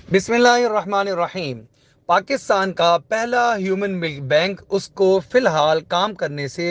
बिस्मिल्लाहिर्रहमानिर्रहीम। पाकिस्तान का पहला ह्यूमन मिल्क बैंक उसको फ़िलहाल काम करने से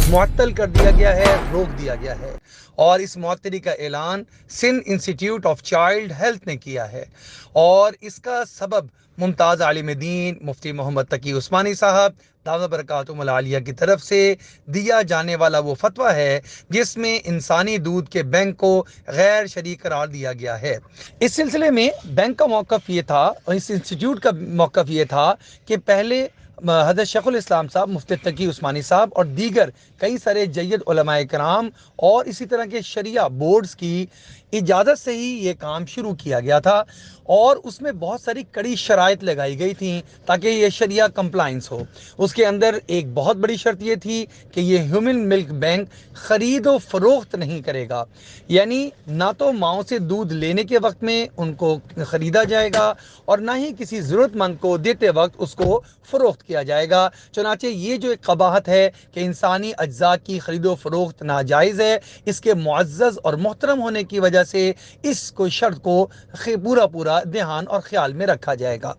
मुअत्तल कर दिया गया है, रोक दिया गया है। और इस मुअत्तली का ऐलान Sindh institute of child health ने किया है। और इसका सबब मुमताज़ आलिम दीन मुफ्ती मोहम्मद तकी उस्मानी साहब दावत बरकातुहुल आलिया की तरफ से दिया जाने वाला वो फतवा है जिसमें इंसानी दूध के बैंक को गैर शरीक करार दिया गया है। इस सिलसिले में बैंक का मौक़िफ़ ये था और इस इंस्टीट्यूट का मौक़िफ़ ये था कि पहले हज़रत शेखुल इस्लाम साहब मुफ्ती तकी उस्मानी साहब और दीगर कई सारे जय्यद उलमाए कराम और इसी तरह के शरिया बोर्ड्स की इजाज़त से ही ये काम शुरू किया गया था। और उसमें बहुत सारी कड़ी शराइत लगाई गई थी ताकि ये शरिया कंप्लाइंस हो। उसके अंदर एक बहुत बड़ी शर्त ये थी कि ये ह्यूमन मिल्क बैंक ख़रीद व फ़रोख्त नहीं करेगा, यानी ना तो माओ से दूध लेने के वक्त में उनको ख़रीदा जाएगा और ना ही किसी ज़रूरतमंद को देते वक्त उसको फ़रोख्त किया जाएगा। चुनांचे ये जो एक कबाहत है कि इंसानी अज्जा की ख़रीदो फ़रोख्त नाजायज़ है, इसके मुअज़्ज़ज़ और मोहतरम होने की वजह से इसको शर्त को पूरा पूरा ध्यान और ख्याल में रखा जाएगा।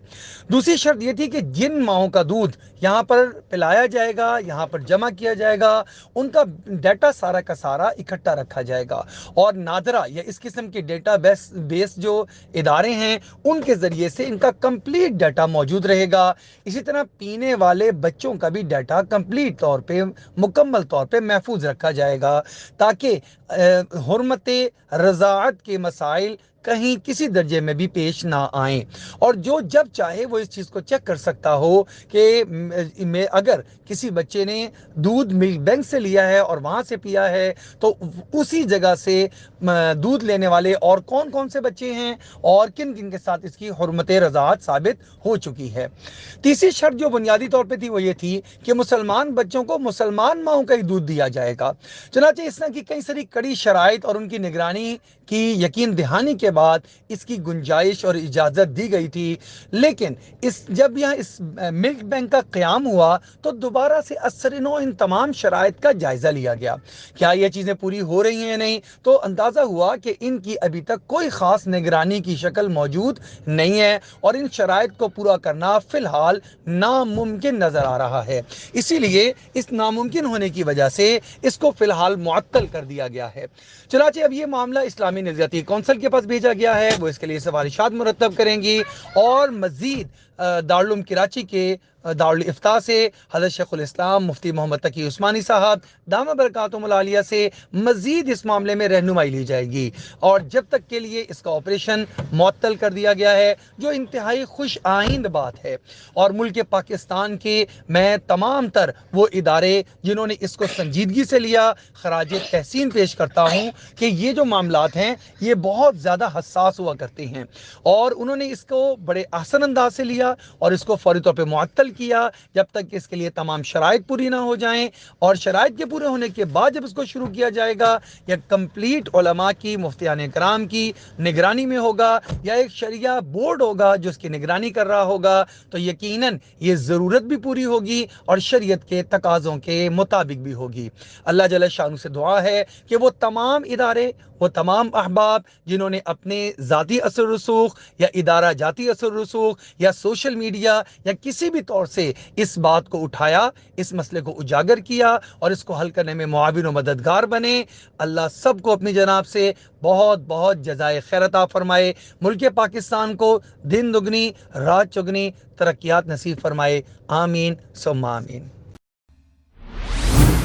दूसरी शर्त ये थी कि जिन माओं का दूध यहाँ पर पिलाया जाएगा, यहाँ पर जमा किया जाएगा, उनका डाटा सारा का सारा इकट्ठा रखा जाएगा और नादरा या इस किस्म के डेटा बेस जो इदारे हैं उनके ज़रिए से इनका कंप्लीट डाटा मौजूद रहेगा। इसी तरह पीने वाले बच्चों का भी डाटा कंप्लीट तौर पे मुकम्मल तौर पे महफूज रखा जाएगा ताकि हुर्मत रज़ाअत के मसाइल कहीं किसी दर्जे में भी पेश ना आए और जो जब चाहे वो इस चीज़ को चेक कर सकता हो कि मैं अगर किसी बच्चे ने दूध मिल्क बैंक से लिया है और वहाँ से पिया है तो उसी जगह से दूध लेने वाले और कौन कौन से बच्चे हैं और किन किन के साथ इसकी हुर्मत रज़ाअत साबित हो चुकी है। तीसरी शर्त जो बुनियादी तौर पे थी वो ये थी कि मुसलमान बच्चों को मुसलमान माओं का ही दूध दिया जाएगा। चुनांचे इस तरह की कई सारी कड़ी शराइत और उनकी निगरानी की यकीन दहानी के बाद इसकी गुंजाइश और इजाज़त दी गई थी। लेकिन जब यहाँ इस मिल्क बैंक का क़याम हुआ तो दोबारा से असर-ए-नौ इन तमाम शराइत का जायज़ा लिया गया। क्या ये चीज़ें पूरी हो रही हैं या नहीं, तो अंदाज़ा हुआ कि इनकी अभी तक कोई ख़ास निगरानी की शक्ल मौजूद नहीं है और इन शराइत को पूरा करना फ़िलहाल नामुमकिन नज़र आ रहा है। इसीलिए इस नामुमकिन होने की वजह से इसको फ़िलहाल मुअत्तल कर दिया गया है। चुनांचे अब ये मामला इस्लामी नज़रियाती कौंसिल के पास भेजा गया है, वो इसके लिए सिफारिशात मुरतब करेंगी और मज़ीद दारुल उलूम कराची के दारुल इफ्ता से हज़रत शेखुल इस्लाम मुफ्ती मोहम्मद तकी उस्मानी साहब दामत बरकातुहुल आलिया से मज़ीद इस मामले में रहनुमाई ली जाएगी और जब तक के लिए इसका ऑपरेशन मुअत्तल कर दिया गया है, जो इंतहाई खुश आइंद बात है। और मुल्क पाकिस्तान के मैं तमाम तर वो इदारे जिन्होंने इसको संजीदगी से लिया खराज तहसीन पेश करता हूँ कि ये जो मामलात हैं ये बहुत ज़्यादा हसास हुआ करते हैं और उन्होंने इसको बड़े आसान अंदाज से लिया और इसको फौरी तौर पर मुअत्तल किया जब तक इसके लिए तमाम शराइत पूरी ना हो जाएं। और शराइत के पूरे होने के बाद जब इसको शुरू किया जाएगा या कंप्लीट उलमा की मुफ्तियान कराम की निगरानी में होगा या एक शरिया बोर्ड होगा जो इसकी निगरानी कर रहा होगा, तो यकीनन ये ज़रूरत भी पूरी होगी और शरीयत के तकाज़ों के मुताबिक भी होगी। अल्लाह जल्ल शानु से दुआ है कि वो तमाम इदारे, वो तमाम अहबाब जिन्होंने अपने ज़ाती असर रसूख या इदारा जाती असर रसूख या सोशल मीडिया या किसी भी तौर से इस बात को उठाया, इस मसले को उजागर किया और इसको हल करने में मुआविन व मददगार बने, अल्लाह सबको अपनी जनाब से बहुत बहुत जज़ाए खैर अता फरमाए। मुल्क पाकिस्तान को दिन दुगनी रात चुगनी तरक्यात नसीब फरमाए। आमीन सुम्मा आमीन।